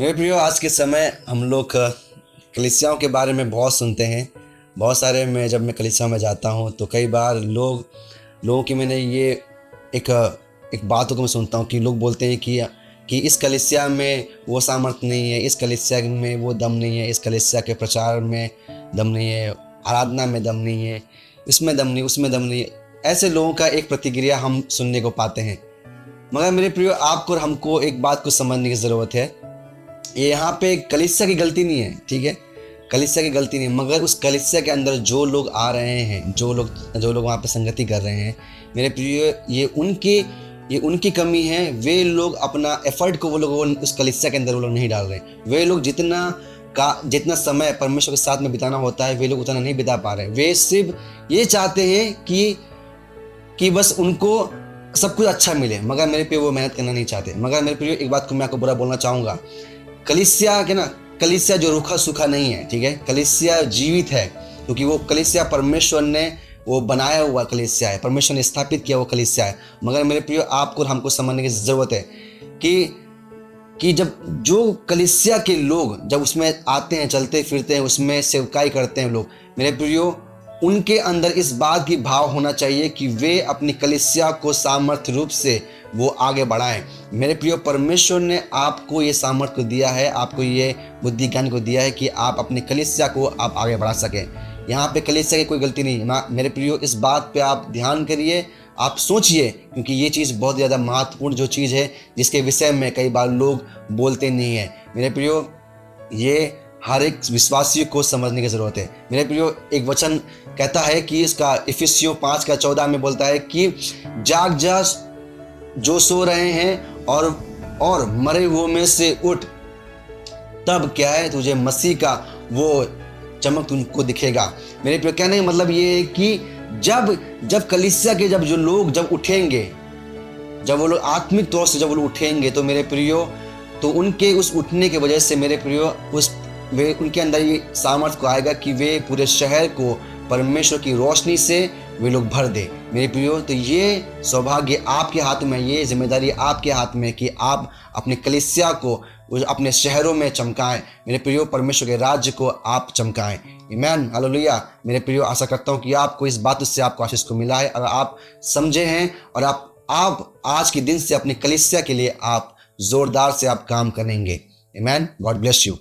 मेरे प्रियो, आज के समय हम लोग कलीसियाओं के बारे में बहुत सुनते हैं। बहुत सारे जब मैं कलीसिया में जाता हूँ तो कई बार लोगों की मैंने ये एक एक बातों को मैं सुनता हूँ कि लोग बोलते हैं कि इस कलीसिया में वो सामर्थ्य नहीं है, इस कलीसिया में वो दम नहीं है, इस कलीसिया के प्रचार में दम नहीं है, आराधना में दम नहीं है, इसमें दम नहीं, उसमें दम नहीं है। ऐसे लोगों का एक प्रतिक्रिया हम सुनने को पाते हैं। मगर मेरे प्रियो, आपको और हमको एक बात को समझने की ज़रूरत है। ये यहाँ पे कलीसिया की गलती नहीं है, ठीक है, कलीसिया की गलती नहीं, मगर उस कलीसिया के अंदर जो लोग आ रहे हैं, जो लोग वहाँ पे संगति कर रहे हैं, मेरे प्रिय, ये उनकी कमी है। वे लोग अपना एफर्ट को वो लोग उस कलीसिया के अंदर वो लोग नहीं डाल रहे हैं। वे लोग जितना समय परमेश्वर के साथ में बिताना होता है, वे लोग उतना नहीं बिता पा रहे हैं। वे सिर्फ ये चाहते हैं कि बस उनको सब कुछ अच्छा मिले, मगर मेरे पे वो मेहनत करना नहीं चाहते। मगर मेरे प्रिय, एक बात को मैं आपको बुरा बोलना चाहूँगा। कलीसिया जो रूखा सूखा नहीं है, ठीक है, कलीसिया जीवित है, क्योंकि वो कलीसिया परमेश्वर ने वो बनाया हुआ कलीसिया है, परमेश्वर ने स्थापित किया हुआ कलीसिया है। मगर मेरे प्रियो, आपको और हमको समझने की ज़रूरत है कि जब जो कलीसिया के लोग जब उसमें आते हैं, चलते फिरते हैं, उसमें सेवकाई करते हैं लोग, मेरे प्रियो, उनके अंदर इस बात की भाव होना चाहिए कि वे अपनी कलीसिया को सामर्थ्य रूप से वो आगे बढ़ाएं। मेरे प्रियो, परमेश्वर ने आपको ये सामर्थ्य को दिया है, आपको ये बुद्धि ज्ञान को दिया है कि आप अपनी कलीसिया को आप आगे बढ़ा सकें। यहाँ पे कलीसिया की कोई गलती नहीं है। मेरे प्रियो, इस बात पे आप ध्यान करिए, आप सोचिए, क्योंकि ये चीज़ बहुत ज़्यादा महत्वपूर्ण जो चीज़ है, जिसके विषय में कई बार लोग बोलते नहीं हैं। मेरे प्रियो, ये हर एक विश्वासी को समझने की ज़रूरत है। मेरे प्रियो, एक वचन कहता है कि इसका इफिसियों 5:14 में बोलता है कि जाग जा जो सो रहे हैं और मरे हुओं में से उठ, तब क्या है, तुझे मसीह का वो चमक तुमको दिखेगा। मेरे प्रियो, कहने का मतलब ये है कि जब कलीसिया के जो लोग जब उठेंगे, जब वो लोग आत्मिक तौर से जब वो लोग उठेंगे, तो मेरे प्रियो, तो उनके उस उठने की वजह से मेरे प्रियो, उनके अंदर ये सामर्थ्य को आएगा कि वे पूरे शहर को परमेश्वर की रोशनी से वे लोग भर दे। मेरे प्रियो, तो ये सौभाग्य आपके हाथ में, ये जिम्मेदारी आपके हाथ में कि आप अपने कलीसिया को अपने शहरों में चमकाएं। मेरे प्रियो, परमेश्वर के राज्य को आप चमकाएं। आमीन, हालेलुया। मेरे प्रियो, आशा करता हूँ कि आपको इस बात से आपको आशीष को मिला है और आप समझे हैं, और आप आज के दिन से अपने कलीसिया के लिए आप जोरदार से आप काम करेंगे। आमीन। God bless you.